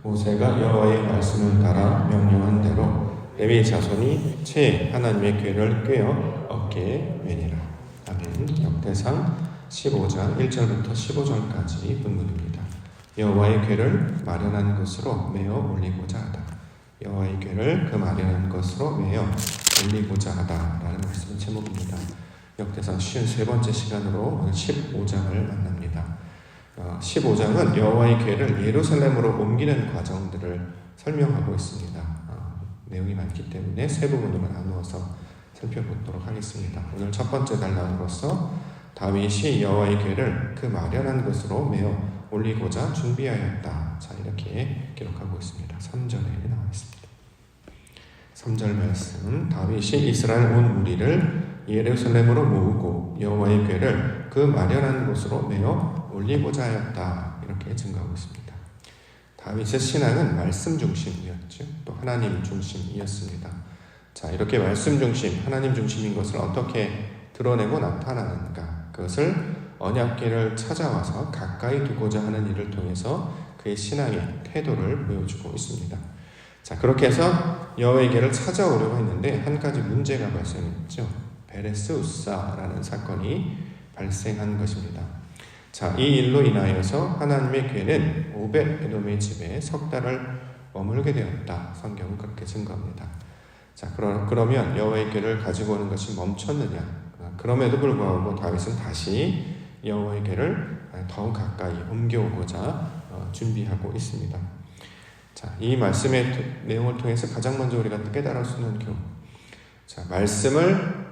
모세가 여호와의 말씀을 따라 명령한 대로 레위 자손이 채 하나님의 궤를 꿰어 어깨에 매니라. 아멘. 역대상 15장 1절부터 15절까지 본문입니다. 여호와의 궤를 마련한 것으로 메어 올리고자 하다. 여호와의 궤를 그 마련한 것으로 메어 올리고자 하다라는 말씀의 제목입니다. 역대상 53번째 시간으로 오늘 15장을 만납니다. 15장은 여호와의 궤를 예루살렘으로 옮기는 과정들을 설명하고 있습니다. 내용이 많기 때문에 세 부분으로 나누어서 살펴보도록 하겠습니다. 오늘 첫 번째 단락으로서 다윗이 여호와의 궤를 그 마련한 것으로 메어 올리고자 준비하였다. 자, 이렇게 기록하고 있습니다. 3절에 나와 있습니다. 3절 말씀, 다윗이 이스라엘 온 무리를 예루살렘으로 모으고 여호와의 궤를 그 마련한 곳으로 메어 올리고자 하였다. 이렇게 증거하고 있습니다. 다윗의 신앙은 말씀 중심이었죠. 또 하나님 중심이었습니다. 자, 이렇게 말씀 중심, 하나님 중심인 것을 어떻게 드러내고 나타나는가? 그것을 언약궤를 찾아와서 가까이 두고자 하는 일을 통해서 그의 신앙의 태도를 보여주고 있습니다. 자, 그렇게 해서 여호와의 궤를 찾아오려고 했는데 한 가지 문제가 발생했죠. 베레스 우사라는 사건이 발생한 것입니다. 자, 이 일로 인하여서 하나님의 궤는 오벳 에돔의 집에 석 달을 머물게 되었다. 성경은 그렇게 증거합니다. 자, 그러면 여호와의 궤를 가지고 오는 것이 멈췄느냐? 그럼에도 불구하고 다윗은 다시 여호와의 궤를 더욱 가까이 옮겨오고자 준비하고 있습니다. 자, 이 말씀의 내용을 통해서 가장 먼저 우리가 깨달을 수 있는 교훈. 자, 말씀을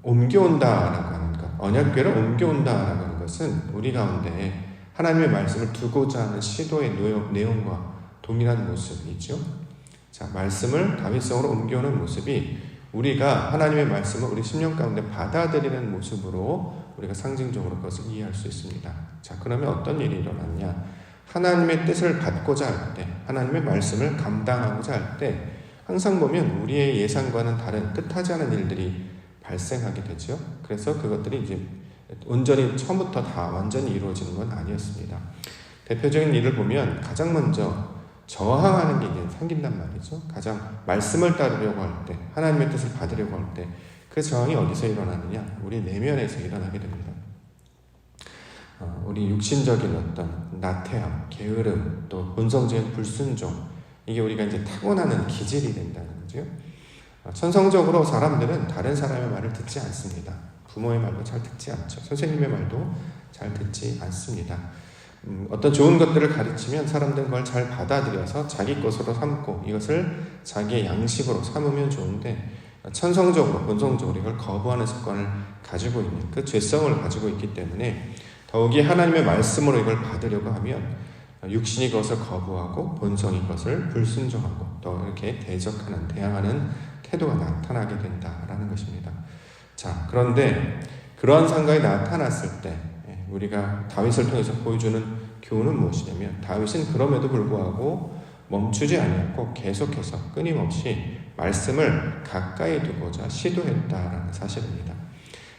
옮겨온다라고 하는 것, 언약궤를 옮겨온다라고 하는 것은 우리 가운데 하나님의 말씀을 두고자 하는 시도의 내용과 동일한 모습이죠. 자, 말씀을 다윗성으로 옮겨오는 모습이 우리가 하나님의 말씀을 우리 심령 가운데 받아들이는 모습으로 우리가 상징적으로 그것을 이해할 수 있습니다. 자, 그러면 어떤 일이 일어났냐? 하나님의 뜻을 받고자 할 때, 하나님의 말씀을 감당하고자 할 때 항상 보면 우리의 예상과는 다른 뜻하지 않은 일들이 발생하게 되죠. 그래서 그것들이 이제 온전히 처음부터 다 완전히 이루어지는 건 아니었습니다. 대표적인 일을 보면 가장 먼저 저항하는 게 이제 생긴단 말이죠. 가장 말씀을 따르려고 할 때, 하나님의 뜻을 받으려고 할 때 그 저항이 어디서 일어나느냐? 우리 내면에서 일어나게 됩니다. 우리 육신적인 어떤 나태함, 게으름, 또 본성적인 불순종, 이게 우리가 이제 타고나는 기질이 된다는 거죠. 천성적으로 사람들은 다른 사람의 말을 듣지 않습니다. 부모의 말도 잘 듣지 않죠. 선생님의 말도 잘 듣지 않습니다. 어떤 좋은 것들을 가르치면 사람들은 그걸 잘 받아들여서 자기 것으로 삼고 이것을 자기의 양식으로 삼으면 좋은데 천성적으로, 본성적으로 이걸 거부하는 습관을 가지고 있는 그 죄성을 가지고 있기 때문에 더욱이 하나님의 말씀으로 이걸 받으려고 하면 육신이 그것을 거부하고 본성이 그것을 불순종하고 또 이렇게 대항하는 태도가 나타나게 된다라는 것입니다. 자, 그런데 그러한 상황이 나타났을 때 우리가 다윗을 통해서 보여주는 교훈은 무엇이냐면 다윗은 그럼에도 불구하고 멈추지 아니었고 계속해서 끊임없이 말씀을 가까이 두고자 시도했다라는 사실입니다.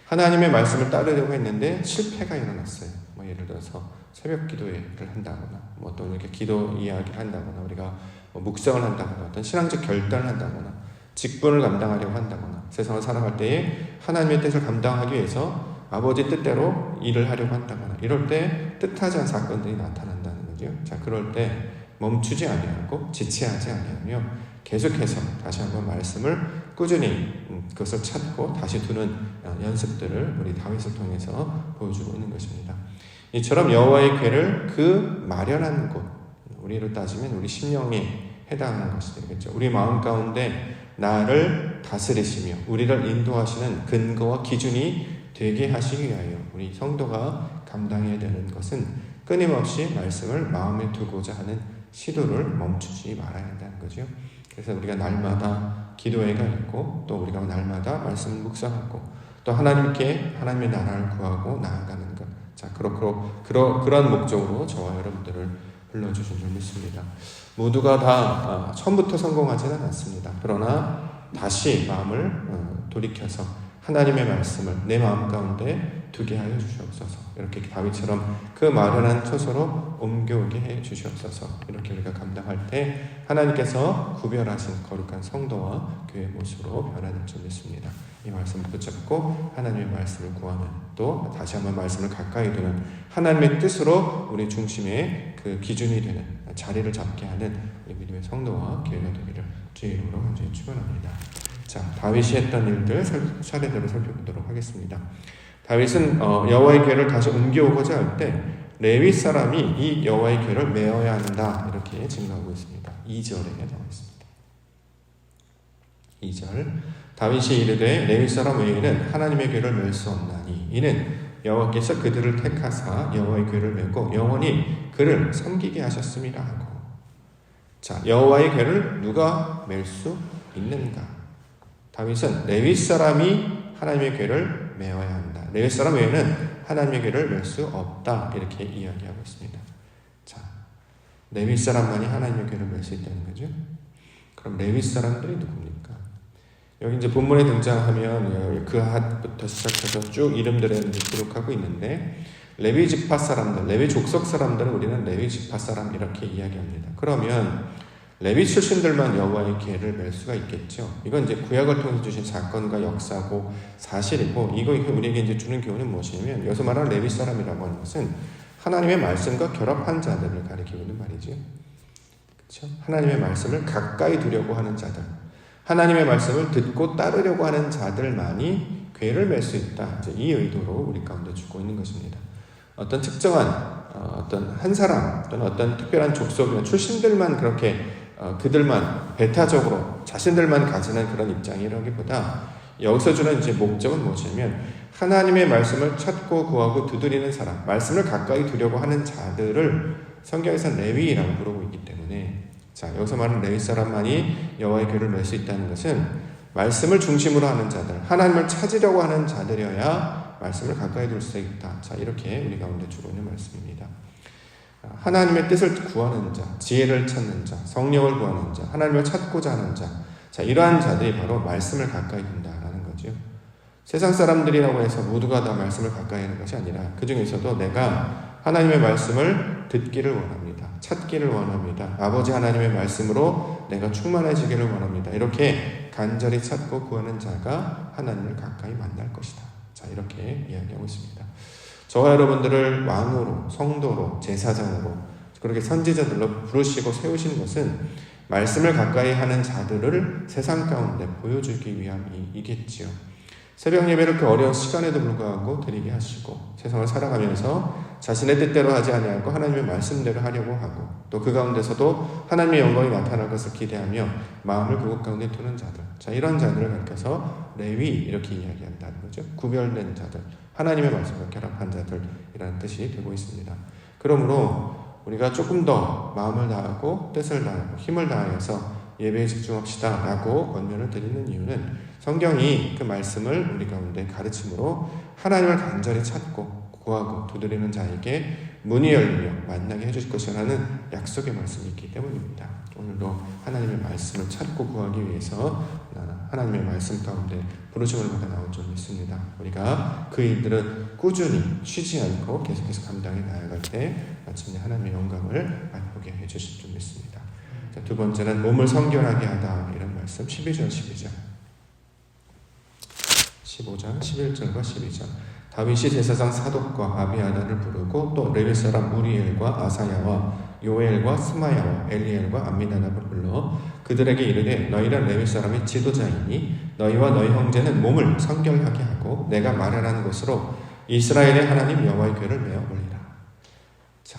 하나님의 말씀을 따르려고 했는데 실패가 일어났어요. 예를 들어서 새벽 기도회를 한다거나 또 이렇게 기도 이야기를 한다거나 우리가 묵상을 한다거나 어떤 신앙적 결단을 한다거나 직분을 감당하려고 한다거나 세상을 살아갈 때에 하나님의 뜻을 감당하기 위해서 아버지 뜻대로 일을 하려고 한다거나 이럴 때 뜻하지 않은 사건들이 나타난다는 거죠. 자, 그럴 때 멈추지 아니하고 지체하지 아니하며 계속해서 다시 한번 말씀을 꾸준히 그것을 찾고 다시 두는 연습들을 우리 다윗을 통해서 보여주고 있는 것입니다. 이처럼 여호와의 궤를 그 마련한 곳, 우리로 따지면 우리 심령에 해당하는 것이 되겠죠. 우리 마음 가운데 나를 다스리시며 우리를 인도하시는 근거와 기준이 되게 하시기 위하여 우리 성도가 감당해야 되는 것은 끊임없이 말씀을 마음에 두고자 하는 시도를 멈추지 말아야 한다는 거죠. 그래서 우리가 날마다 기도회가 있고 또 우리가 날마다 말씀을 묵상하고 또 하나님께 하나님의 나라를 구하고 나아가는 것. 자, 그런 목적으로 저와 여러분들을 불러주신 줄 믿습니다. 모두가 다 처음부터 성공하지는 않습니다. 그러나 다시 마음을 돌이켜서 하나님의 말씀을 내 마음 가운데 두게 하여 주시옵소서. 이렇게 다윗처럼 그 마련한 처소로 옮겨오게 해 주시옵소서. 이렇게 우리가 감당할 때 하나님께서 구별하신 거룩한 성도와 교회의 모습으로 변화될 줄 믿습니다. 이 말씀을 붙잡고 하나님의 말씀을 구하는, 또 다시 한번 말씀을 가까이 두는, 하나님의 뜻으로 우리 중심의 그 기준이 되는 자리를 잡게 하는 믿음의 성도와 교회가 되기를 주의 이름으로 간절히 축원합니다. 자, 다윗이 했던 일들 차례대로 살펴보도록 하겠습니다. 다윗은 여호와의 궤를 다시 옮겨오고자 할 때 레위 사람이 이 여호와의 궤를 메어야 한다, 이렇게 증거하고 있습니다. 2절에 나와 있습니다. 2절, 다윗이 이르되 레위 사람 외에는 하나님의 궤를 멜 수 없나니 이는 여호와께서 그들을 택하사 여호와의 궤를 메고 영원히 그를 섬기게 하셨음이라 하고. 자, 여호와의 궤를 누가 멜 수 있는가? 다윗은 레위 사람이 하나님의 궤를 메어야 한다. 레위 사람 외에는 하나님의 궤를 멜 수 없다, 이렇게 이야기하고 있습니다. 자, 레위 사람만이 하나님의 궤를 멜 수 있다는 거죠. 그럼 레위 사람들이 누굽니까? 여기 이제 본문에 등장하면 그 핫부터 시작해서 쭉 이름들을 기록하고 있는데, 레위 지파 사람들, 레위 족속 사람들은 우리는 레위 지파 사람 이렇게 이야기합니다. 그러면 레위 출신들만 여호와의 궤를 멜 수가 있겠죠. 이건 이제 구약을 통해서 주신 사건과 역사고 사실이고, 이거 우리에게 이제 주는 교훈은 무엇이냐면, 여기서 말하는 레위 사람이라고 하는 것은 하나님의 말씀과 결합한 자들을 가리키고 있는 말이죠. 그렇죠? 하나님의 말씀을 가까이 두려고 하는 자들, 하나님의 말씀을 듣고 따르려고 하는 자들만이 궤를 멜 수 있다. 이제 이 의도로 우리 가운데 주고 있는 것입니다. 어떤 특정한 어떤 한 사람 또는 어떤 특별한 족속이나 출신들만 그렇게 그들만 배타적으로 자신들만 가지는 그런 입장이라기보다, 여기서 주는 이제 목적은 무엇이냐면 하나님의 말씀을 찾고 구하고 두드리는 사람, 말씀을 가까이 두려고 하는 자들을 성경에서는 레위라고 부르고 있기 때문에, 자, 여기서 말하는 레위 사람만이 여호와의 궤를 멜 수 있다는 것은 말씀을 중심으로 하는 자들, 하나님을 찾으려고 하는 자들이어야 말씀을 가까이 둘 수 있다. 자, 이렇게 우리 가운데 주고 있는 말씀입니다. 하나님의 뜻을 구하는 자, 지혜를 찾는 자, 성령을 구하는 자, 하나님을 찾고자 하는 자, 자, 이러한 자들이 바로 말씀을 가까이 둔다라는 거죠. 세상 사람들이라고 해서 모두가 다 말씀을 가까이 하는 것이 아니라, 그 중에서도 내가 하나님의 말씀을 듣기를 원합니다. 찾기를 원합니다. 아버지 하나님의 말씀으로 내가 충만해지기를 원합니다. 이렇게 간절히 찾고 구하는 자가 하나님을 가까이 만날 것이다. 자, 이렇게 이야기하고 있습니다. 저와 여러분들을 왕으로, 성도로, 제사장으로, 그렇게 선지자들로 부르시고 세우신 것은 말씀을 가까이 하는 자들을 세상 가운데 보여주기 위함이겠지요. 새벽 예배를 그 어려운 시간에도 불구하고 드리게 하시고, 세상을 살아가면서 자신의 뜻대로 하지 아니하고 하나님의 말씀대로 하려고 하고, 또 그 가운데서도 하나님의 영광이 나타날 것을 기대하며 마음을 그곳 가운데 두는 자들, 자, 이런 자들을 가르쳐서 레위 이렇게 이야기한다는 거죠. 구별된 자들, 하나님의 말씀과 결합한 자들이라는 뜻이 되고 있습니다. 그러므로 우리가 조금 더 마음을 다하고 뜻을 다하고 힘을 다해서 예배에 집중합시다 라고 권면을 드리는 이유는, 성경이 그 말씀을 우리 가운데 가르침으로 하나님을 간절히 찾고 구하고 두드리는 자에게 문이 열리며 만나게 해주실 것이라는 약속의 말씀이 있기 때문입니다. 오늘도 하나님의 말씀을 찾고 구하기 위해서 하나님의 말씀 가운데 부르심을 받아 나온 줄 믿습니다. 우리가 그 일들은 꾸준히 쉬지 않고 계속해서 감당해 나아갈 때 마침내 하나님의 영광을 맛보게 해주실 줄 믿습니다. 자, 두 번째는 몸을 성결하게 하다, 이런 말씀 12절 12절 15장 11절과 12절. 다윗이 제사장 사독과 아비아다를 부르고 또 레위 사람 우리엘과 아사야와 요엘과 스마야와 엘리엘과 암미나답을 불러 그들에게 이르되, 너희는 레위 사람의 지도자이니 너희와 너희 형제는 몸을 성결하게 하고 내가 마련한 곳으로 이스라엘의 하나님 여호와의 궤를 메어 올리라. 자,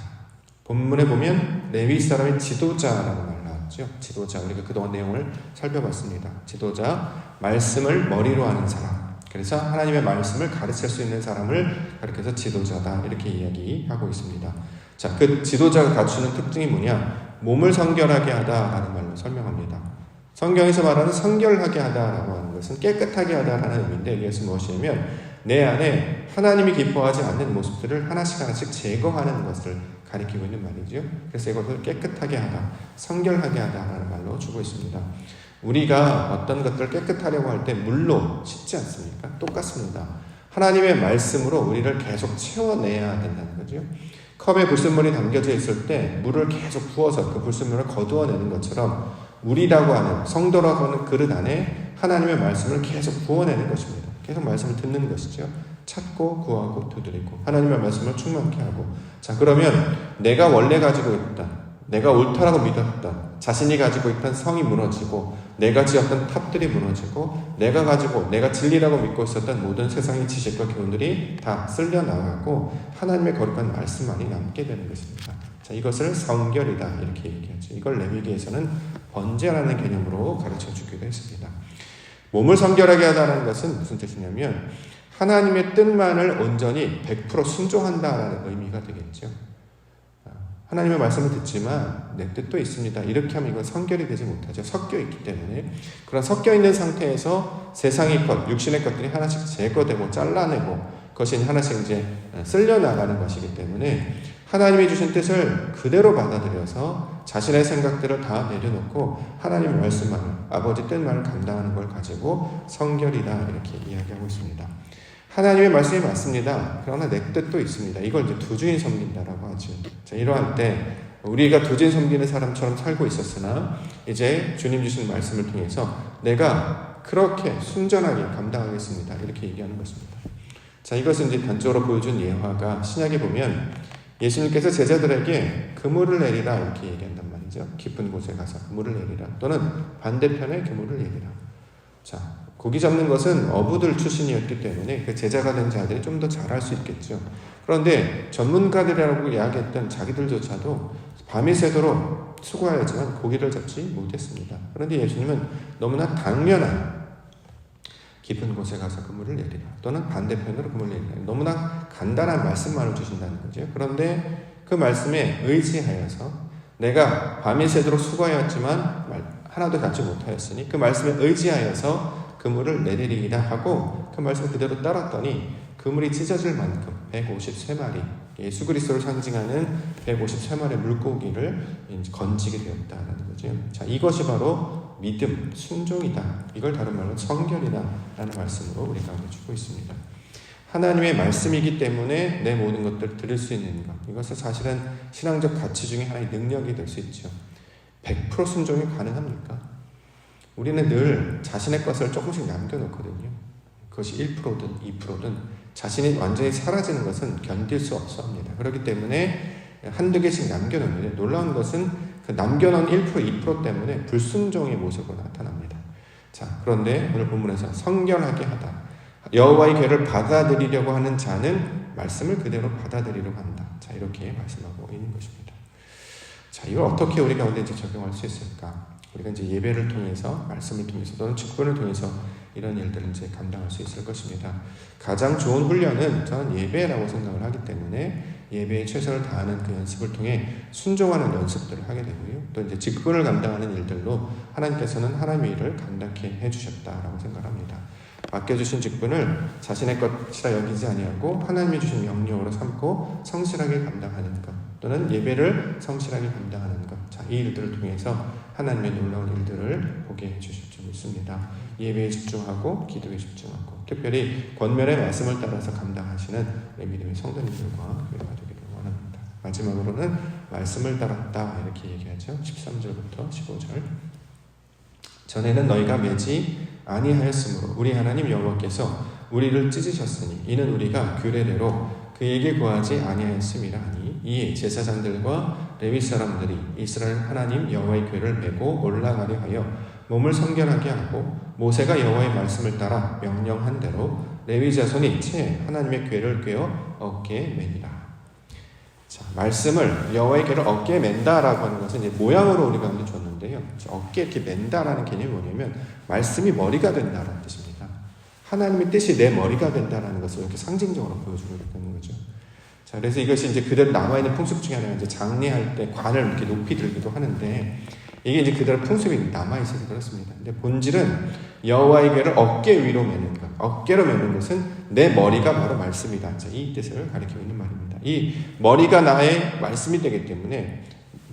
본문에 보면 레위 사람의 지도자라는 말 나왔죠. 지도자, 우리가 그동안 내용을 살펴봤습니다. 지도자, 말씀을 머리로 하는 사람, 그래서 하나님의 말씀을 가르칠 수 있는 사람을 가르쳐서 지도자다, 이렇게 이야기하고 있습니다. 자, 그 지도자가 갖추는 특징이 뭐냐? 몸을 성결하게 하다라는 말로 설명합니다. 성경에서 말하는 성결하게 하다라고 하는 것은 깨끗하게 하다라는 의미인데, 이것은 무엇이냐면 내 안에 하나님이 기뻐하지 않는 모습들을 하나씩 하나씩 제거하는 것을 가리키고 있는 말이죠. 그래서 이것을 깨끗하게 하다, 성결하게 하다라는 말로 주고 있습니다. 우리가 어떤 것들을 깨끗하려고 할 때 물로 씻지 않습니까? 똑같습니다. 하나님의 말씀으로 우리를 계속 채워내야 된다는 거죠. 컵에 불순물이 담겨져 있을 때 물을 계속 부어서 그 불순물을 거두어내는 것처럼 우리라고 하는, 성도라고 하는 그릇 안에 하나님의 말씀을 계속 부어내는 것입니다. 계속 말씀을 듣는 것이죠. 찾고 구하고 두드리고 하나님의 말씀을 충만케 하고, 자, 그러면 내가 원래 가지고 있다, 내가 옳다라고 믿었던, 자신이 가지고 있던 성이 무너지고, 내가 지었던 탑들이 무너지고, 내가 진리라고 믿고 있었던 모든 세상의 지식과 교훈들이 다 쓸려 나가고 하나님의 거룩한 말씀만이 남게 되는 것입니다. 자, 이것을 성결이다 이렇게 얘기하죠. 이걸 레위기에서는 번제라는 개념으로 가르쳐 주기도 했습니다. 몸을 성결하게 하다는 것은 무슨 뜻이냐면 하나님의 뜻만을 온전히 100% 순종한다라는 의미가 되겠죠. 하나님의 말씀을 듣지만 내 뜻도 있습니다. 이렇게 하면 이건 성결이 되지 못하죠. 섞여 있기 때문에. 그런 섞여 있는 상태에서 세상의 것, 육신의 것들이 하나씩 제거되고 잘라내고 그것이 하나씩 이제 쓸려나가는 것이기 때문에 하나님이 주신 뜻을 그대로 받아들여서 자신의 생각들을 다 내려놓고 하나님의 말씀만을, 아버지 뜻만을 감당하는 걸 가지고 성결이다 이렇게 이야기하고 있습니다. 하나님의 말씀이 맞습니다. 그러나 내 뜻도 있습니다. 이걸 이제 두주인 섬긴다라고 하죠. 자, 이러한 때 우리가 두주인 섬기는 사람처럼 살고 있었으나 이제 주님 주신 말씀을 통해서 내가 그렇게 순전하게 감당하겠습니다. 이렇게 얘기하는 것입니다. 자, 이것은 이제 단적으로 보여준 예화가 신약에 보면 예수님께서 제자들에게 그물을 내리라 이렇게 얘기한단 말이죠. 깊은 곳에 가서 그물을 내리라, 또는 반대편에 그물을 내리라. 자, 고기 잡는 것은 어부들 출신이었기 때문에 그 제자가 된 자들이 좀 더 잘할 수 있겠죠. 그런데 전문가들이라고 이야기했던 자기들조차도 밤이 새도록 수고하였지만 고기를 잡지 못했습니다. 그런데 예수님은 너무나 당연한 깊은 곳에 가서 그물을 내리라, 또는 반대편으로 그물을 내리라, 너무나 간단한 말씀만을 주신다는 거죠. 그런데 그 말씀에 의지하여서 내가 밤이 새도록 수고하였지만 하나도 갖지 못하였으니 그 말씀에 의지하여서 그물을 내리리라 하고 그 말씀 그대로 따랐더니 그물이 찢어질 만큼 153마리, 예수 그리스도를 상징하는 153마리의 물고기를 건지게 되었다라는 거죠. 자, 이것이 바로 믿음, 순종이다. 이걸 다른 말로 성결이다 라는 말씀으로 우리가 알려주고 있습니다. 하나님의 말씀이기 때문에 내 모든 것들을 들을 수 있는 것, 이것은 사실은 신앙적 가치 중에 하나의 능력이 될 수 있죠. 100% 순종이 가능합니까? 우리는 늘 자신의 것을 조금씩 남겨놓거든요. 그것이 1%든 2%든 자신이 완전히 사라지는 것은 견딜 수 없어 합니다. 그렇기 때문에 한두 개씩 남겨놓는데 놀라운 것은 그 남겨놓은 1%, 2% 때문에 불순종의 모습으로 나타납니다. 자, 그런데 오늘 본문에서 성결하게 하다, 여호와의 궤를 받아들이려고 하는 자는 말씀을 그대로 받아들이려고 한다. 자, 이렇게 말씀하고 있는 것입니다. 자, 이걸 어떻게 우리 가운데 이제 적용할 수 있을까? 우리가 이제 예배를 통해서, 말씀을 통해서, 또는 직분을 통해서 이런 일들을 이제 감당할 수 있을 것입니다. 가장 좋은 훈련은 저는 예배라고 생각을 하기 때문에 예배에 최선을 다하는 그 연습을 통해 순종하는 연습들을 하게 되고요. 또 이제 직분을 감당하는 일들로 하나님께서는 하나님의 일을 감당케 해주셨다라고 생각합니다. 맡겨주신 직분을 자신의 것이라 여기지 아니하고 하나님이 주신 명령으로 삼고 성실하게 감당하는 것, 또는 예배를 성실하게 감당하는 것. 자, 이 일들을 통해서 하나님의 놀라운 일들을 보게 해주실 줄 믿습니다. 예배에 집중하고 기도에 집중하고 특별히 권면의 말씀을 따라서 감당하시는 믿음의 성도님들과 교회가 되기를 원합니다. 마지막으로는 말씀을 따랐다 이렇게 얘기하죠. 13절부터 15절. 전에는 너희가 매지 아니하였으므로 우리 하나님 여호와께서 우리를 찢으셨으니 이는 우리가 규례대로 그에게 구하지 아니하였음이라 하니, 이에 제사장들과 레위 사람들이 이스라엘 하나님 여호와의 궤를 메고 올라가려 하여 몸을 성결하게 하고 모세가 여호와의 말씀을 따라 명령한 대로 레위 자손이 채 하나님의 궤를 꿰어 어깨에 매니라. 자, 말씀을 여호와의 궤를 어깨에 맨다라고 하는 것은 이제 모양으로 우리가 줬는데요. 어깨에 이렇게 맨다라는 개념이 뭐냐면 말씀이 머리가 된다라는 뜻입니다. 하나님의 뜻이 내 머리가 된다라는 것을 이렇게 상징적으로 보여주고 있는 거죠. 자, 그래서 이것이 이제 그대로 남아있는 풍습 중에 하나가 이제 장례할 때 관을 이렇게 높이 들기도 하는데, 이게 이제 그대로 풍습이 남아있어서 그렇습니다. 근데 본질은 여호와의 궤를 어깨 위로 매는 것, 어깨로 매는 것은 내 머리가 바로 말씀이다. 자, 이 뜻을 가리키고 있는 말입니다. 이 머리가 나의 말씀이 되기 때문에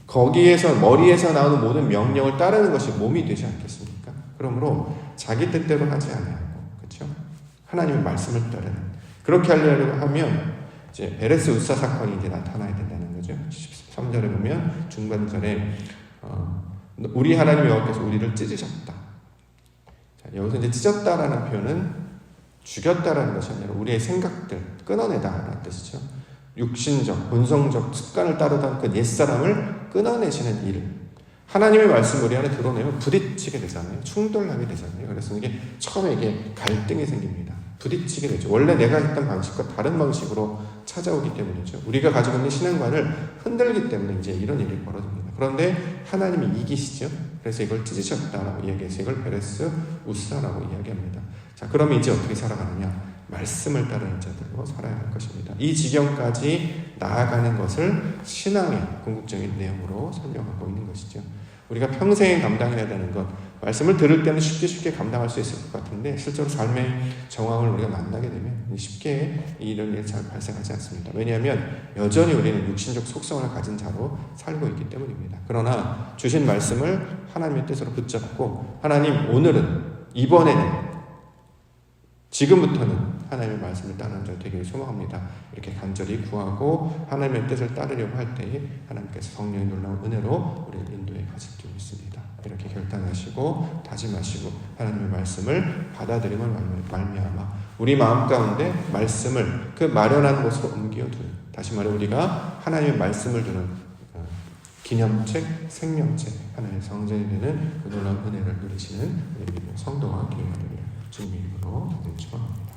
거기에서 머리에서 나오는 모든 명령을 따르는 것이 몸이 되지 않겠습니까? 그러므로 자기 뜻대로 하지 아니하고, 그렇죠? 하나님의 말씀을 따르는, 그렇게 하려고 하면 이제 베레스 우사 사건이 이제 나타나야 된다는 거죠. 13절에 보면 중반절에 우리 하나님 여호와께서 우리를 찢으셨다. 자, 여기서 이제 찢었다라는 표현은 죽였다라는 것이 아니라 우리의 생각들 끊어내다라는 뜻이죠. 육신적, 본성적 습관을 따르던 그 옛사람을 끊어내시는 일. 하나님의 말씀 우리 안에 들어오면 부딪히게 되잖아요. 충돌하게 되잖아요. 그래서 이게 처음에 이게 갈등이 생깁니다. 부딪히게 되죠. 원래 내가 했던 방식과 다른 방식으로 찾아오기 때문이죠. 우리가 가지고 있는 신앙관을 흔들기 때문에 이제 이런 일이 벌어집니다. 그런데 하나님이 이기시죠. 그래서 이걸 찢으셨다라고 이야기해서 이걸 베레스 우사라고 이야기합니다. 자, 그러면 이제 어떻게 살아가느냐? 말씀을 따르는 자들로 살아야 할 것입니다. 이 지경까지 나아가는 것을 신앙의 궁극적인 내용으로 설명하고 있는 것이죠. 우리가 평생 감당해야 되는 것, 말씀을 들을 때는 쉽게 감당할 수 있을 것 같은데 실제로 삶의 정황을 우리가 만나게 되면 쉽게 이런 일이 잘 발생하지 않습니다. 왜냐하면 여전히 우리는 육신적 속성을 가진 자로 살고 있기 때문입니다. 그러나 주신 말씀을 하나님의 뜻으로 붙잡고 하나님 오늘은 이번에는 지금부터는 하나님의 말씀을 따르는 자 되기를 소망합니다. 이렇게 간절히 구하고 하나님의 뜻을 따르려고 할 때에 하나님께서 성령의 놀라운 은혜로 우리를 인도해 가실 줄 믿습니다. 이렇게 결단하시고 다짐하시고 하나님의 말씀을 받아들임을 말미암아 우리 마음 가운데 말씀을 그 마련한 곳으로 옮겨두는, 다시 말해 우리가 하나님의 말씀을 두는 기념책, 생명책, 하나님의 성전이 되는 그 놀라운 은혜를 누리시는 우리 성도와 교회가 되기를 주님의 이름으로 축원합니다.